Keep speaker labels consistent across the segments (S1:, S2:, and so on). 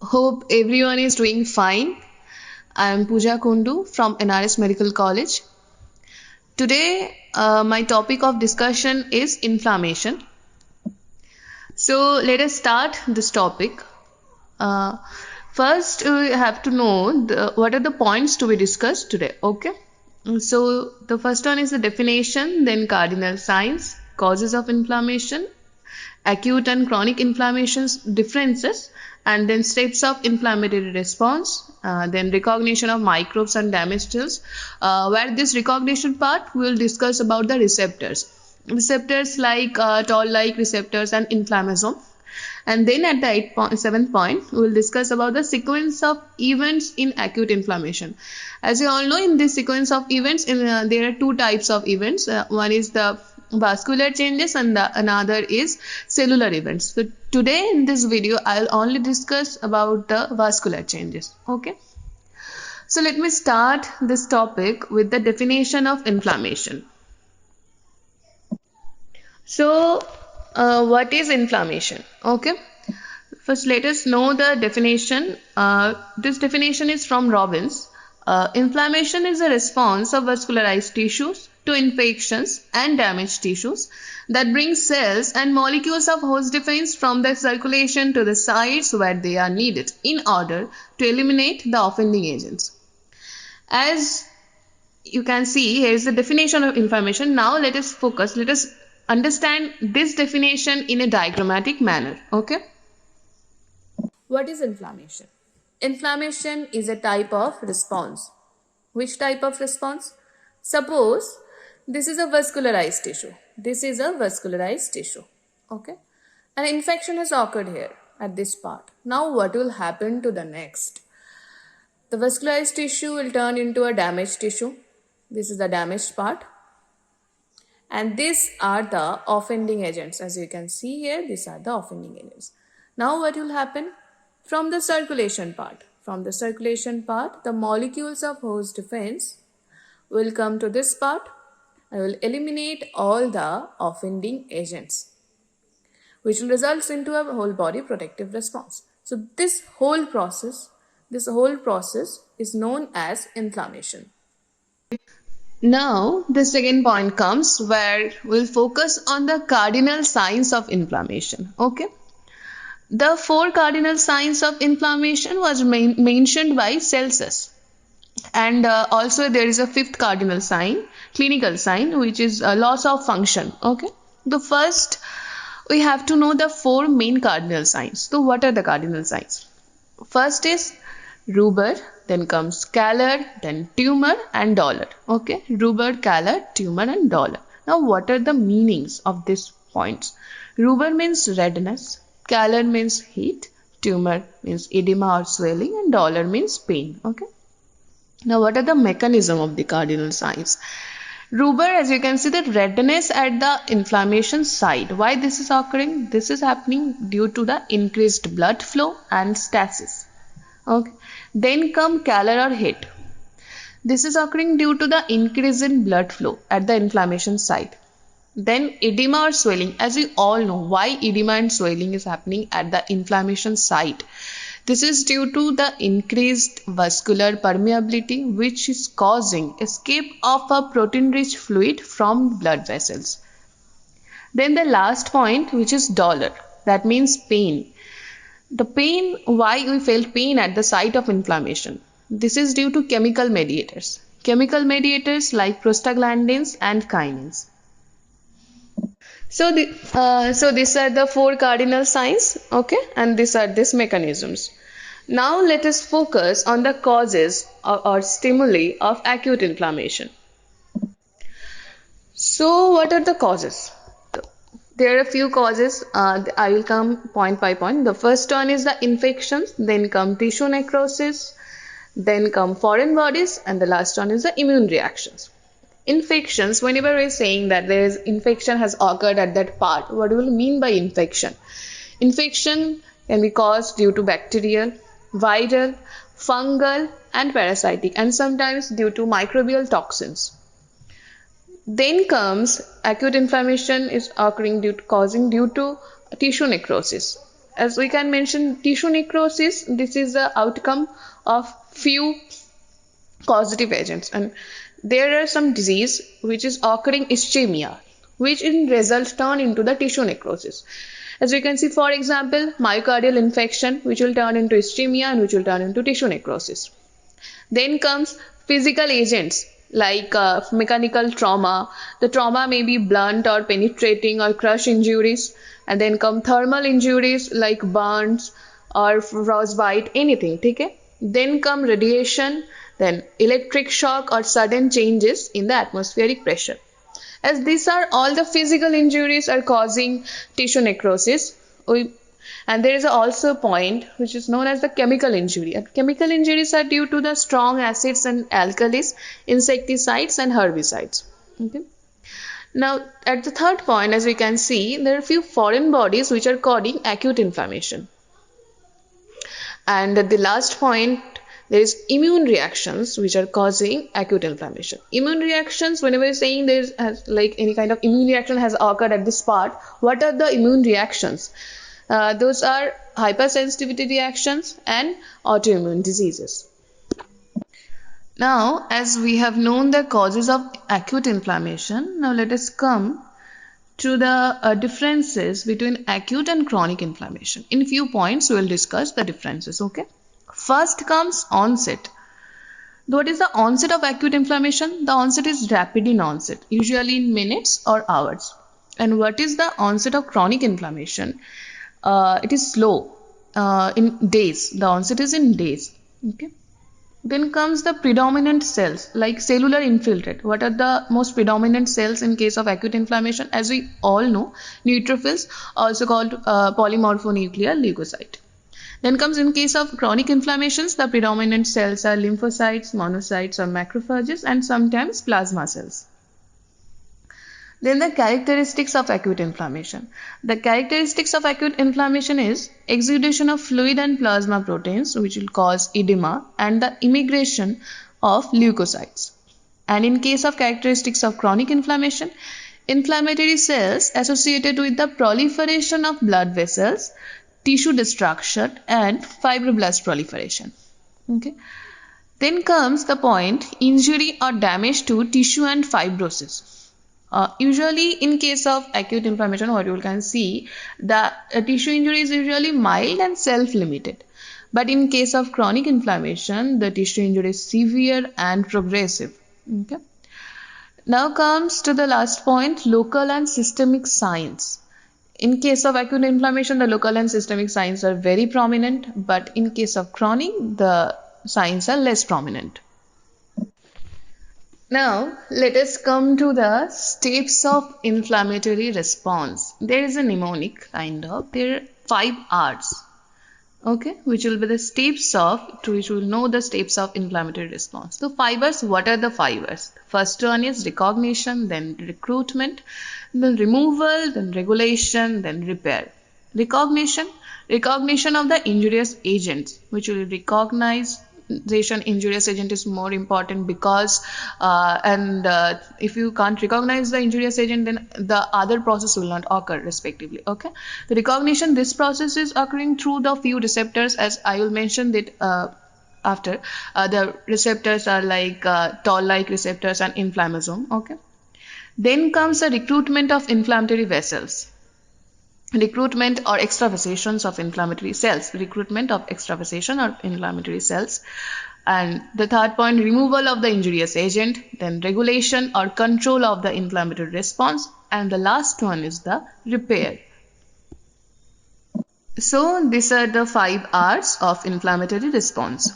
S1: Hope everyone is doing fine. I am Pooja Kundu from NRS Medical College. Today, my topic of discussion is inflammation. So, let us start this topic. Uh, First, we have to know what are the points to be discussed today. Okay. So, the first one is the definition, then cardinal signs, causes of inflammation, acute and chronic inflammations differences, and then steps of inflammatory response, then recognition of microbes and damage cells, where this recognition part we will discuss about the receptors like toll-like receptors and inflammasome. And then at the seventh point, we will discuss about the sequence of events in acute inflammation. As you all know, in this sequence of events, there are two types of events. One is the vascular changes and another is cellular events. So today in this video, I'll only discuss about the vascular changes. Okay. So let me start this topic with the definition of inflammation. So, what is inflammation? Okay. First, let us know the definition. This definition is from Robbins. Inflammation is a response of vascularized tissues to infections and damaged tissues that brings cells and molecules of host defense from the circulation to the sites where they are needed in order to eliminate the offending agents. As you can see, here is the definition of inflammation. Now let us understand this definition in a diagrammatic manner. Okay. What is inflammation? Inflammation is a type of response. Which type of response? Suppose this is a vascularized tissue. This is a vascularized tissue. Okay. An infection has occurred here at this part. Now what will happen to the next? The vascularized tissue will turn into a damaged tissue. This is the damaged part. And these are the offending agents. As you can see here, these are the offending agents. Now what will happen? From the circulation part, the molecules of host defense will come to this part and will eliminate all the offending agents, which will result into a whole body protective response. So this whole process is known as inflammation. Now, the second point comes where we'll focus on the cardinal signs of inflammation. Okay. The 4 cardinal signs of inflammation was mentioned by Celsus. And also there is a 5th cardinal sign, clinical sign, which is loss of function. Okay. The first, we have to know the 4 main cardinal signs. So what are the cardinal signs? First is rubor, then comes Calor, then tumor and dolor. Okay. Rubor, Calor, tumor and dolor. Now what are the meanings of these points? Rubor means redness. Calor means heat, tumor means edema or swelling, and dolor means pain. Okay. Now, what are the mechanism of the cardinal signs? Rubor, as you can see, the redness at the inflammation site. Why this is occurring? This is happening due to the increased blood flow and stasis. Okay. Then come calor or heat. This is occurring due to the increase in blood flow at the inflammation site. Then edema or swelling, as we all know why edema and swelling is happening at the inflammation site. This is due to the increased vascular permeability, which is causing escape of a protein-rich fluid from blood vessels. Then the last point, which is dolor, that means pain. The pain, why we felt pain at the site of inflammation? This is due to chemical mediators. Chemical mediators like prostaglandins and kinins. So these are the 4 cardinal signs, okay, and these are these mechanisms. Now let us focus on the causes or stimuli of acute inflammation. So what are the causes? There are a few causes. I will come point by point. The first one is the infections, then come tissue necrosis, then come foreign bodies, and the last one is the immune reactions. Infections, whenever we're saying that there is infection has occurred at that part, what do we mean by infection? Infection can be caused due to bacterial, viral, fungal and parasitic, and sometimes due to microbial toxins. Then comes acute inflammation is occurring due to tissue necrosis. as we can mention tissue necrosis, this is the outcome of few causative agents, and there are some disease which is occurring ischemia, which in result turn into the tissue necrosis. As we can see, for example, myocardial infarction, which will turn into ischemia and which will turn into tissue necrosis. Then comes physical agents like mechanical trauma. The trauma may be blunt or penetrating or crush injuries. And then come thermal injuries like burns or frostbite, anything. Okay? Then come radiation, then electric shock or sudden changes in the atmospheric pressure. As these are all the physical injuries are causing tissue necrosis, and there is also a point which is known as the chemical injury. And chemical injuries are due to the strong acids and alkalis, insecticides and herbicides. Okay. Now, at the third point, as we can see, there are a few foreign bodies which are causing acute inflammation. And at the last point, there is immune reactions which are causing acute inflammation. Immune reactions, whenever you're saying there is like any kind of immune reaction has occurred at this part, what are the immune reactions? Those are hypersensitivity reactions and autoimmune diseases. Now, as we have known the causes of acute inflammation, now let us come to the differences between acute and chronic inflammation. In few points, we will discuss the differences. Okay. First comes onset. What is the onset of acute inflammation? The onset is rapid in onset, usually in minutes or hours. And what is the onset of chronic inflammation? It is slow in days. The onset is in days. Okay. Then comes the predominant cells like cellular infiltrate. What are the most predominant cells in case of acute inflammation? As we all know, neutrophils, also called polymorphonuclear leukocyte. Then comes in case of chronic inflammations, the predominant cells are lymphocytes, monocytes or macrophages and sometimes plasma cells. Then the characteristics of acute inflammation. The characteristics of acute inflammation is exudation of fluid and plasma proteins which will cause edema and the immigration of leukocytes. And in case of characteristics of chronic inflammation, inflammatory cells associated with the proliferation of blood vessels, tissue destruction and fibroblast proliferation. Okay. Then comes the point injury or damage to tissue and fibrosis. Usually in case of acute inflammation, what you can see, the tissue injury is usually mild and self-limited. But in case of chronic inflammation, the tissue injury is severe and progressive. Okay. Now comes to the last point, local and systemic signs. In case of acute inflammation, the local and systemic signs are very prominent, but in case of chronic, the signs are less prominent. Now, let us come to the steps of inflammatory response. There is a mnemonic kind of, there are 5 R's, okay, which will be the steps of, to which we will know the steps of inflammatory response. So, 5 R's, what are the 5 R's? First one is recognition, then recruitment, then removal, then regulation, then repair. Recognition of the injurious agents, which will recognize injurious agent is more important because if you can't recognize the injurious agent, then the other process will not occur respectively. Okay, the recognition, this process is occurring through the few receptors, as I will mention that after. The receptors are like toll-like receptors and inflammasome. Okay, then comes the recruitment of inflammatory vessels. Recruitment or extravasations of inflammatory cells. And the third point, removal of the injurious agent, then regulation or control of the inflammatory response, and the last one is the repair. So these are the 5 R's of inflammatory response.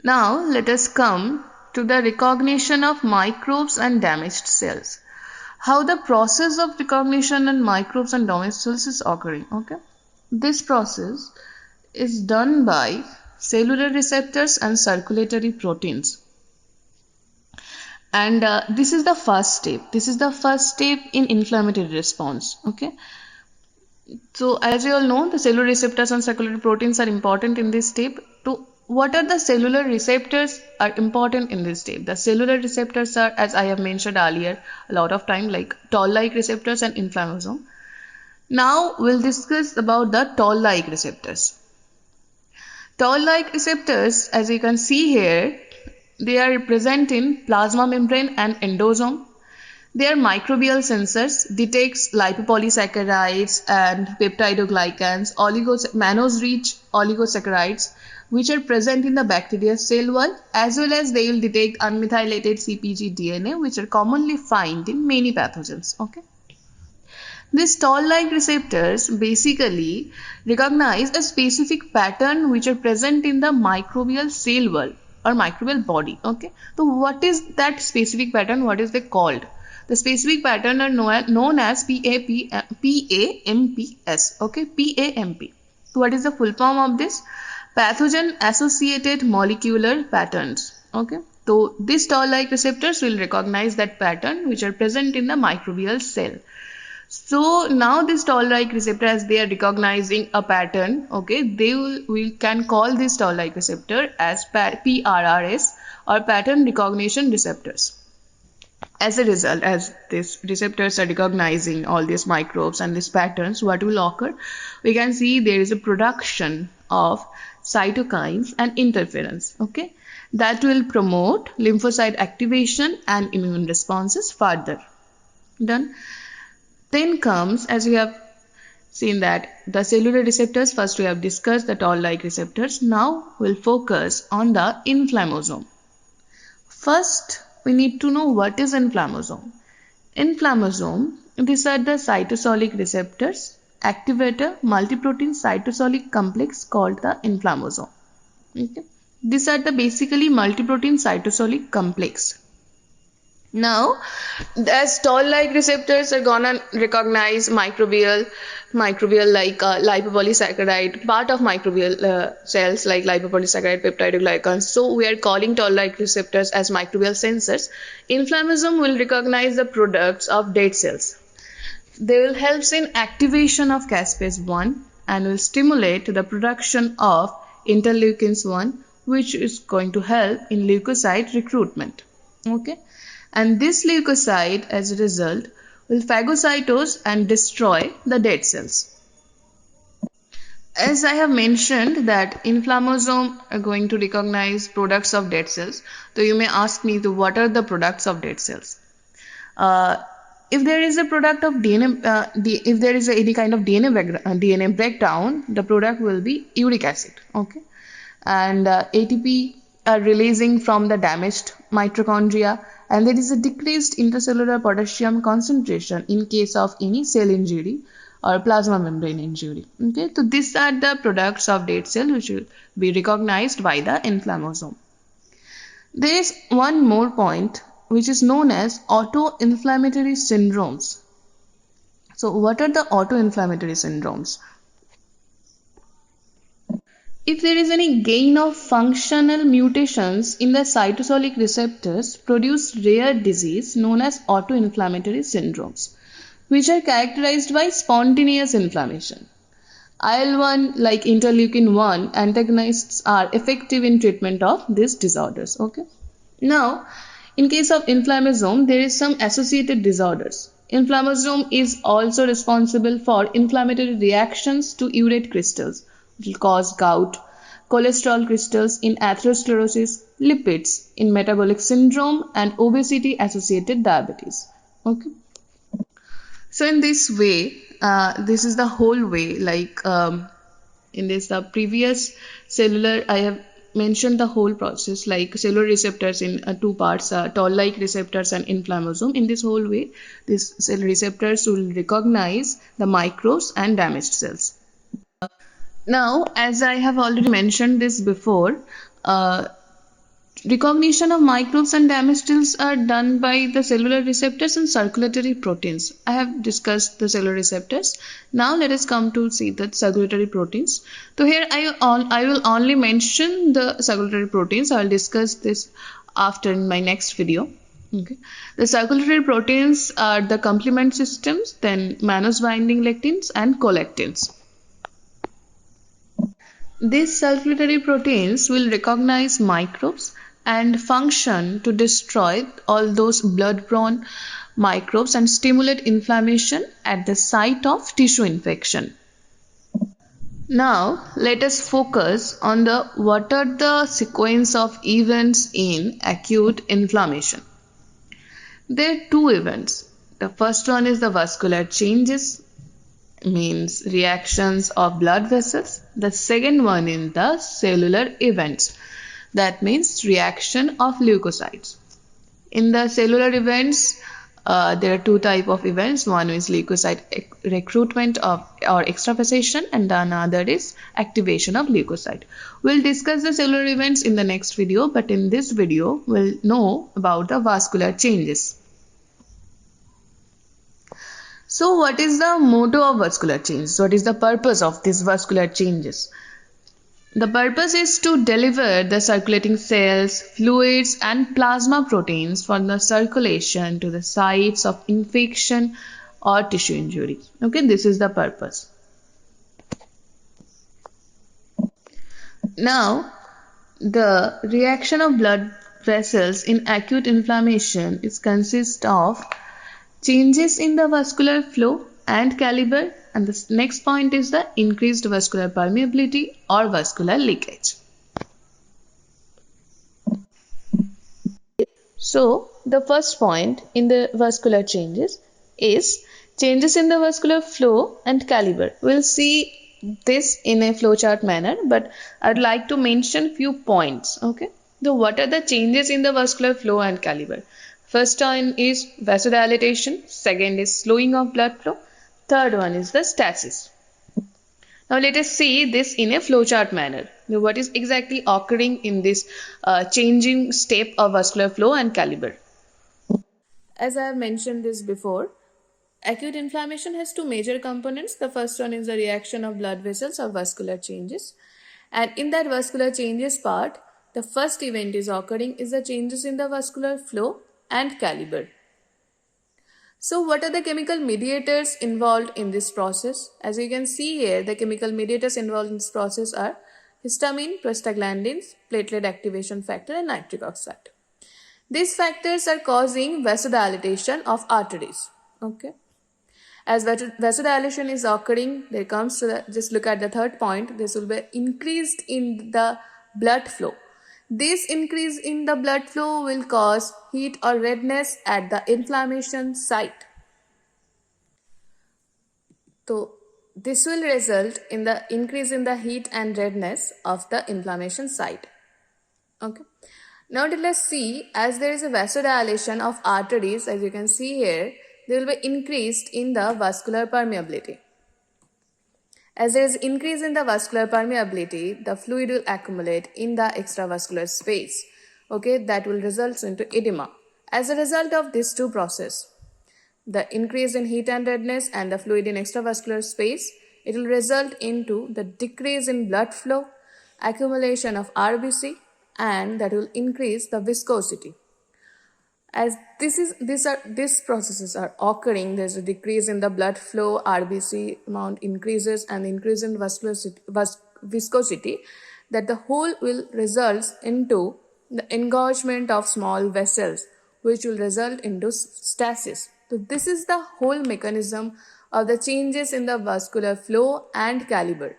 S1: Now let us come to the recognition of microbes and damaged cells. How the process of recognition and microbes and damaged cells is occurring. Okay, this process is done by cellular receptors and circulatory proteins, and this is the first step. This is the first step in inflammatory response. Okay, so as you all know, the cellular receptors and circulatory proteins are important in this step. What are the cellular receptors are important in this step? The cellular receptors are, as I have mentioned earlier a lot of time, like toll-like receptors and inflammasome. Now we'll discuss about the toll-like receptors. Toll-like receptors, as you can see here, they are present in plasma membrane and endosome. They are microbial sensors, detects lipopolysaccharides and peptidoglycans, mannose-rich oligosaccharides, which are present in the bacteria cell wall, as well as they will detect unmethylated CpG DNA, which are commonly found in many pathogens. Okay. These toll-like receptors basically recognize a specific pattern which are present in the microbial cell wall or microbial body. Okay, so what is that specific pattern? What is they called? The specific pattern are known as PAMPs. Okay, PAMP. So what is the full form of this? Pathogen associated molecular patterns. Okay, so these toll-like receptors will recognize that pattern which are present in the microbial cell. So now this toll-like receptor, as they are recognizing a pattern, okay, we can call this toll-like receptor as PRRS or pattern recognition receptors. As a result, as these receptors are recognizing all these microbes and these patterns, what will occur? We can see there is a production of cytokines and interferons, okay, that will promote lymphocyte activation and immune responses further. Done. Then comes, as we have seen that the cellular receptors, first we have discussed the toll-like receptors. Now we'll focus on the inflammasome. First, we need to know what is inflammasome. Inflammasome, these are the cytosolic receptors activate a multiprotein cytosolic complex called the inflammasome. Okay. These are the basically multiprotein cytosolic complex. Now, as toll-like receptors are gonna recognize microbial like lipopolysaccharide, part of microbial cells like lipopolysaccharide, peptidoglycans. So we are calling toll-like receptors as microbial sensors. Inflammasome will recognize the products of dead cells. They will help in activation of caspase 1 and will stimulate the production of interleukins 1, which is going to help in leukocyte recruitment. Okay. And this leukocyte, as a result, will phagocytose and destroy the dead cells. As I have mentioned that inflammasome are going to recognize products of dead cells, so you may ask me to what are the products of dead cells. If there is a product of DNA, if there is any kind of DNA breakdown, the product will be uric acid. Okay, and ATP are releasing from the damaged mitochondria, and there is a decreased intracellular potassium concentration in case of any cell injury or plasma membrane injury. Okay, so these are the products of dead cell which will be recognized by the inflammasome. There is one more point which is known as autoinflammatory syndromes. So what are the autoinflammatory syndromes? If there is any gain of functional mutations in the cytosolic receptors produce rare disease known as autoinflammatory syndromes, which are characterized by spontaneous inflammation. IL-1 like interleukin-1 antagonists are effective in treatment of these disorders. Okay. Now, in case of inflammasome, there is some associated disorders. Inflammasome is also responsible for inflammatory reactions to urate crystals, which will cause gout, cholesterol crystals in atherosclerosis, lipids in metabolic syndrome, and obesity-associated diabetes. Okay. So in this way, this is the whole way. Like in this the previous cellular, I have mentioned the whole process like cellular receptors in two parts, toll-like receptors and inflammasome. In this whole way, these cell receptors will recognize the microbes and damaged cells. Now, as I have already mentioned this before, recognition of microbes and damaged cells are done by the cellular receptors and circulatory proteins. I have discussed the cellular receptors. Now let us come to see the circulatory proteins. So here I will only mention the circulatory proteins. I will discuss this after in my next video. Okay. The circulatory proteins are the complement systems, then mannose binding lectins and colectins. These circulatory proteins will recognize microbes and function to destroy all those blood-borne microbes and stimulate inflammation at the site of tissue infection. Now, let us focus on what are the sequence of events in acute inflammation. There are two events. The first one is the vascular changes, means reactions of blood vessels. The second one is the cellular events, that means reaction of leukocytes. In the cellular events, there are two types of events. One is leukocyte recruitment or extravasation, and the another is activation of leukocyte. We'll discuss the cellular events in the next video, but in this video, we'll know about the vascular changes. So what is the motto of vascular changes? What is the purpose of these vascular changes? The purpose is to deliver the circulating cells, fluids and plasma proteins from the circulation to the sites of infection or tissue injury. Okay, this is the purpose. Now, the reaction of blood vessels in acute inflammation consists of changes in the vascular flow and caliber, and the next point is the increased vascular permeability or vascular leakage. So, the first point in the vascular changes is changes in the vascular flow and caliber. We'll see this in a flowchart manner, but I'd like to mention few points. Okay, so what are the changes in the vascular flow and caliber? First one is vasodilatation, second is slowing of blood flow, third one is the stasis. Now let us see this in a flowchart manner. Now, what is exactly occurring in this changing step of vascular flow and caliber? As I have mentioned this before, acute inflammation has two major components. The first one is the reaction of blood vessels or vascular changes. And in that vascular changes part, the first event is occurring is the changes in the vascular flow and caliber. So what are the chemical mediators involved in this process? As you can see here, the chemical mediators involved in this process are histamine, prostaglandins, platelet activation factor and nitric oxide. These factors are causing vasodilatation of arteries. Okay. As vasodilation is occurring, there comes to the, just look at the third point, this will be increased in the blood flow. This increase in the blood flow will cause heat or redness at the inflammation site. So, this will result in the increase in the heat and redness of the inflammation site. Okay. Now let's see, as there is a vasodilation of arteries, as you can see here, there will be increased in the vascular permeability. As there is increase in the vascular permeability, the fluid will accumulate in the extravascular space. Okay, that will result into edema. As a result of these two processes, the increase in heat and redness and the fluid in extravascular space, it will result into the decrease in blood flow, accumulation of RBC, and that will increase the viscosity. As these processes are occurring, there's a decrease in the blood flow, RBC amount increases, and increase in viscosity, that the whole will result into the engorgement of small vessels, which will result into stasis. So this is the whole mechanism of the changes in the vascular flow and caliber.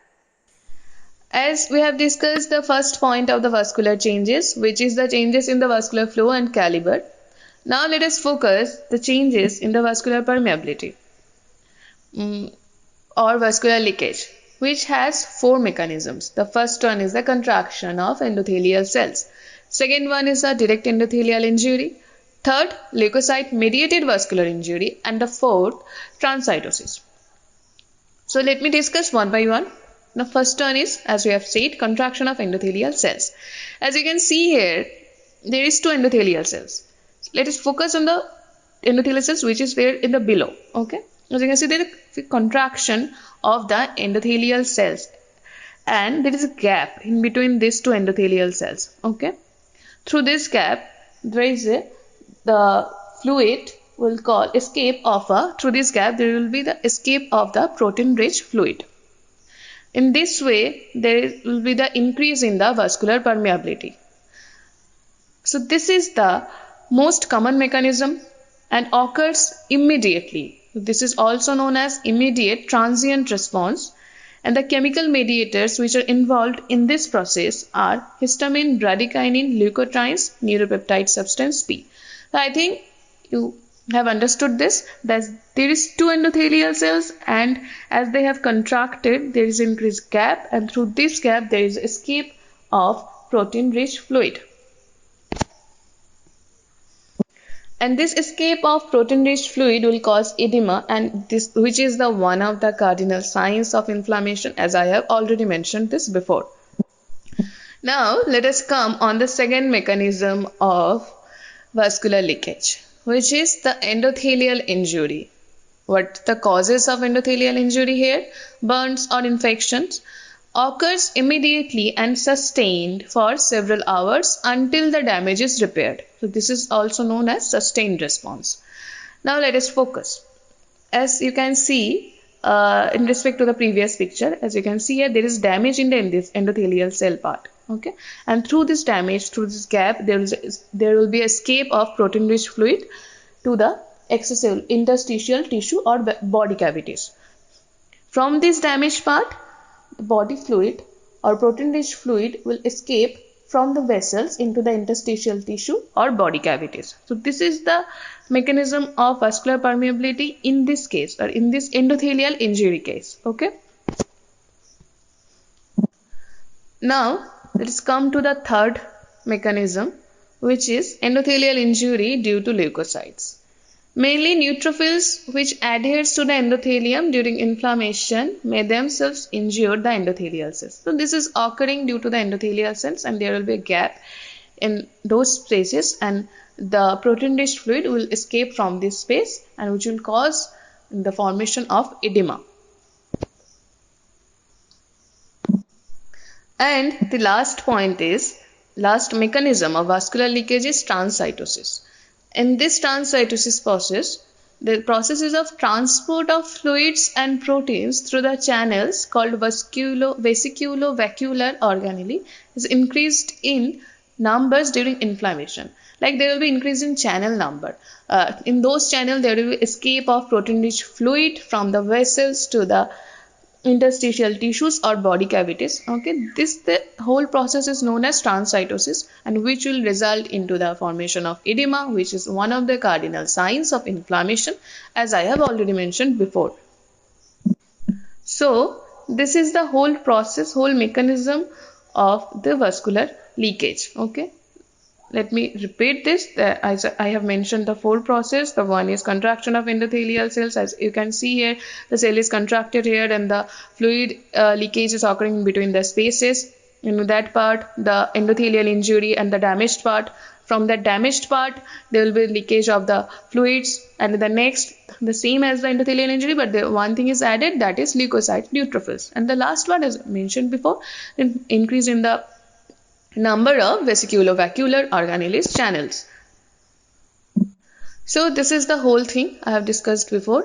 S1: As we have discussed the first point of the vascular changes, which is the changes in the vascular flow and caliber. Now let us focus the changes in the vascular permeability or vascular leakage, which has four mechanisms. The first one is the contraction of endothelial cells. Second one is the direct endothelial injury. Third, leukocyte-mediated vascular injury. And the fourth, transcytosis. So let me discuss one by one. The first one is, as we have said, contraction of endothelial cells. As you can see here, there is two endothelial cells. Let us focus on the endothelial cells which is there in the below. Okay, as you can see, there is a contraction of the endothelial cells, and there is a gap in between these two endothelial cells. Okay, through this gap, there is the fluid will call escape of through this gap there will be the escape of the protein-rich fluid. In this way, there will be the increase in the vascular permeability. So this is the most common mechanism and occurs immediately. This is also known as immediate transient response, and the chemical mediators which are involved in this process are histamine, bradykinin, leukotrienes, neuropeptide substance P. So I think you have understood this, that there is two endothelial cells, and as they have contracted there is increased gap, and through this gap there is escape of protein rich fluid. And this escape of protein rich fluid will cause edema, and this, which is the one of the cardinal signs of inflammation, as I have already mentioned this before. Now let us come on the second mechanism of vascular leakage, which is the endothelial injury. What the causes of endothelial injury here? Burns or infections occurs immediately and sustained for several hours until the damage is repaired. So this is also known as sustained response. Now let us focus. As you can see in respect to the previous picture, as you can see here, there is damage in this endothelial cell part. Okay, and through this damage, through this gap, there will be escape of protein rich fluid to the excessive interstitial tissue or body cavities. From this damaged part, body fluid or protein rich fluid will escape from the vessels into the interstitial tissue or body cavities. So this is the mechanism of vascular permeability in this case, or in this endothelial injury case. Okay. Now let us come to the third mechanism, which is endothelial injury due to leukocytes. Mainly neutrophils which adheres to the endothelium during inflammation may themselves injure the endothelial cells. So this is occurring due to the endothelial cells, and there will be a gap in those spaces, and the protein rich fluid will escape from this space, and which will cause the formation of edema. And the last mechanism of vascular leakage is transcytosis. In this transcytosis process, the process is of transport of fluids and proteins through the channels called vesiculovacuolar organelle is increased in numbers during inflammation. Like there will be increase in channel number. In those channels, there will be escape of protein-rich fluid from the vessels to the interstitial tissues or body cavities. Okay, the whole process is known as transcytosis, and which will result into the formation of edema, which is one of the cardinal signs of inflammation, as I have already mentioned before. So this is the whole process, whole mechanism of the vascular leakage. Okay, let me repeat this. As I have mentioned the four process. The one is contraction of endothelial cells. As you can see here, the cell is contracted here, and the fluid leakage is occurring in between the spaces. In that part, the endothelial injury and the damaged part. From that damaged part, there will be leakage of the fluids, and the next, the same as the endothelial injury, but the one thing is added, that is leukocytes, neutrophils. And the last one, as mentioned before, an increase in the number of vesiculovacuolar organelles channels. So this is the whole thing I have discussed before.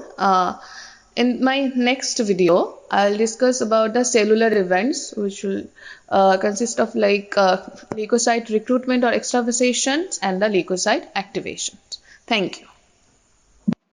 S1: In my next video, I'll discuss about the cellular events, which will consist of leukocyte recruitment or extravasation and the leukocyte activation. Thank you.